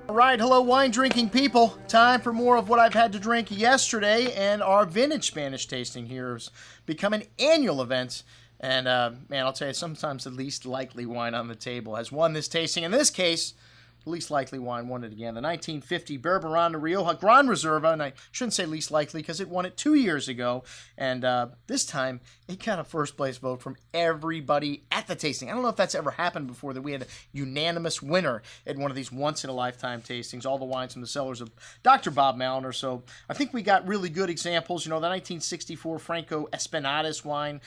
All right, hello wine drinking people. Time for more of what I've had to drink yesterday, and our vintage Spanish tasting here has become an annual event. And man, I'll tell you, sometimes the least likely wine on the table has won this tasting. In this case, the least likely wine won it again. The 1950 Berberana Rioja Gran Reserva, and I shouldn't say least likely because it won it 2 years ago. And this time, it got a first place vote from everybody at the tasting. I don't know if that's ever happened before, that we had a unanimous winner at one of these once-in-a-lifetime tastings. All the wines from the cellars of Dr. Bob Maliner. So I think we got really good examples. You know, the 1964 Franco Espinades wine,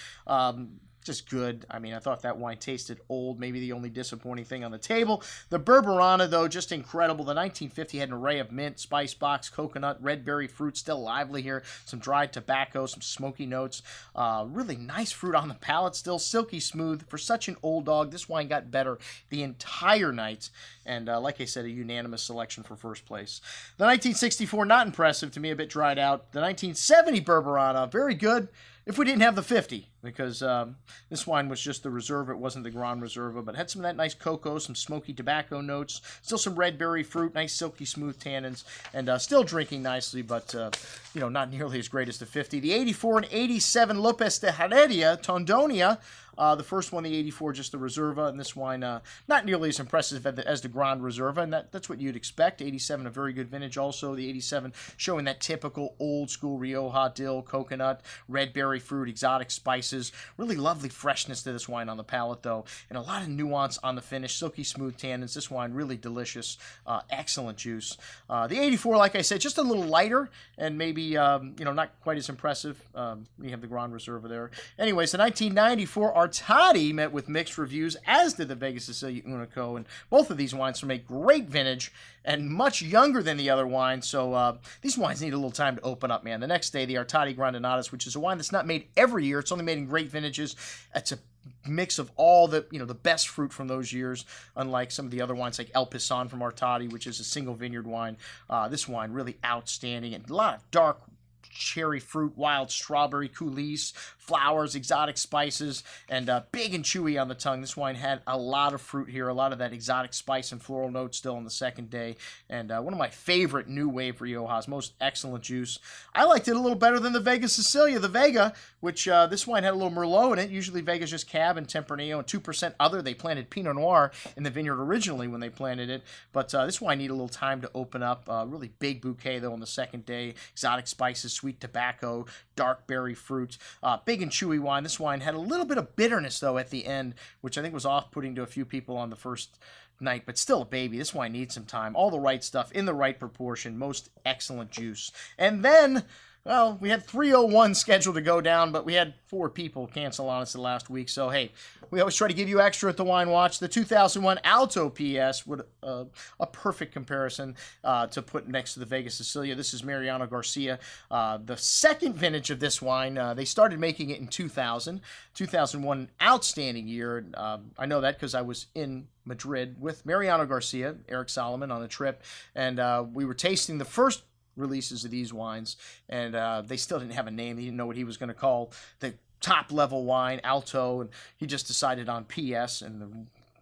just good. I mean, I thought that wine tasted old, maybe the only disappointing thing on the table. The Berberana, though, just incredible. The 1950 had an array of mint, spice box, coconut, red berry fruit, still lively here. Some dried tobacco, some smoky notes. Really nice fruit on the palate, still silky smooth. For such an old dog, this wine got better the entire night. And like I said, a unanimous selection for first place. The 1964, not impressive to me, a bit dried out. The 1970 Berberana, very good if we didn't have the 50, because this wine was just the Reserva. It wasn't the Gran Reserva, but had some of that nice cocoa, some smoky tobacco notes, still some red berry fruit, nice silky smooth tannins, and still drinking nicely, but you know, not nearly as great as the 50. The 84 and 87 Lopez de Heredia Tondonia. The first one, the 84, just the Reserva, and this wine not nearly as impressive as the Grand Reserva, and that's what you'd expect. 87, a very good vintage also. The 87 showing that typical old-school Rioja, dill, coconut, red berry fruit, exotic spices. Really lovely freshness to this wine on the palate, though, and a lot of nuance on the finish. Silky smooth tannins. This wine really delicious. Excellent juice. The 84, like I said, just a little lighter, and maybe, you know, not quite as impressive. We have the Grand Reserva there. Anyways, the 1994 Artadi met with mixed reviews, as did the Vega Sicilia Unico, and both of these wines from a great vintage and much younger than the other wines, so these wines need a little time to open up, man. The next day, the Artadi Grandinadas, which is a wine that's not made every year. It's only made in great vintages. It's a mix of all the, you know, the best fruit from those years, unlike some of the other wines like El Pisan from Artadi, which is a single vineyard wine. This wine really outstanding, and a lot of dark cherry fruit, wild strawberry, coulis, flowers, exotic spices, and big and chewy on the tongue. This wine had a lot of fruit here, a lot of that exotic spice and floral notes still on the second day, and one of my favorite new wave Riojas, most excellent juice. I liked it a little better than the Vega Sicilia. The Vega, which this wine had a little Merlot in it. Usually Vega's just Cab and Tempranillo and 2% other. They planted Pinot Noir in the vineyard originally when they planted it, but this wine needed a little time to open up. Really big bouquet, though, on the second day. Exotic spices, sweet tobacco, dark berry fruit, big and chewy wine. This wine had a little bit of bitterness, though, at the end, which I think was off-putting to a few people on the first night, but still a baby. This wine needs some time. All the right stuff in the right proportion. Most excellent juice. And then, well, we had 301 scheduled to go down, but we had 4 people cancel on us the last week. So, hey, we always try to give you extra at the Wine Watch. The 2001 Alto PS would a perfect comparison to put next to the Vega Sicilia. This is Mariano Garcia. The second vintage of this wine, they started making it in 2000. 2001, outstanding year. I know that because I was in Madrid with Mariano Garcia, Eric Solomon, on a trip, and we were tasting the first releases of these wines, and they still didn't have a name. He didn't know what he was going to call the top level wine, Alto, and he just decided on PS, and the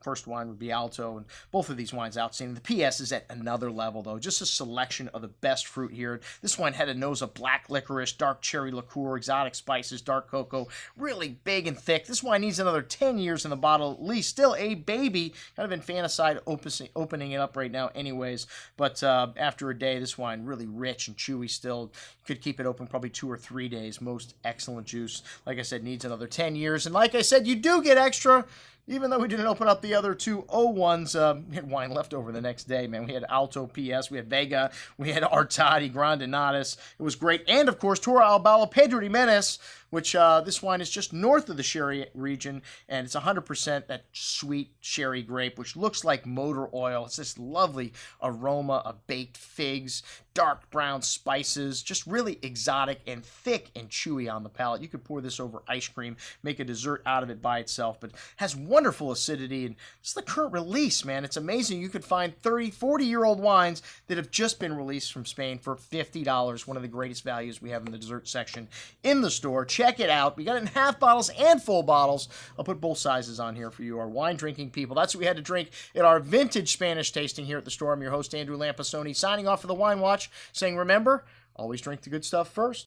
first wine would be Alto, and both of these wines outstanding. The PS is at another level, though. Just a selection of the best fruit here. This wine had a nose of black licorice, dark cherry liqueur, exotic spices, dark cocoa, really big and thick. This wine needs another 10 years in the bottle, at least. Still a baby. Kind of infanticide opening it up right now anyways, but after a day, this wine really rich and chewy still. Could keep it open probably 2 or 3 days. Most excellent juice. Like I said, needs another 10 years, and like I said, you do get extra. Even though we didn't open up the other 2 01s, we had wine left over the next day, man. We had Alto PS, we had Vega, we had Artadi Grandinadas. It was great. And, of course, Toro Albala Pedro Jimenez, which this wine is just north of the sherry region, and it's 100% that sweet sherry grape, which looks like motor oil. It's this lovely aroma of baked figs, dark brown spices, just really exotic and thick and chewy on the palate. You could pour this over ice cream, make a dessert out of it by itself, but has wonderful acidity, and it's the current release, man. It's amazing. You could find 30, 40-year-old wines that have just been released from Spain for $50, one of the greatest values we have in the dessert section in the store. check it out. We got it in half bottles and full bottles. I'll put both sizes on here for you, our wine drinking people. That's what we had to drink at our vintage Spanish tasting here at the store. I'm your host, Andrew Lampasoni, signing off for the Wine Watch, saying, remember, always drink the good stuff first.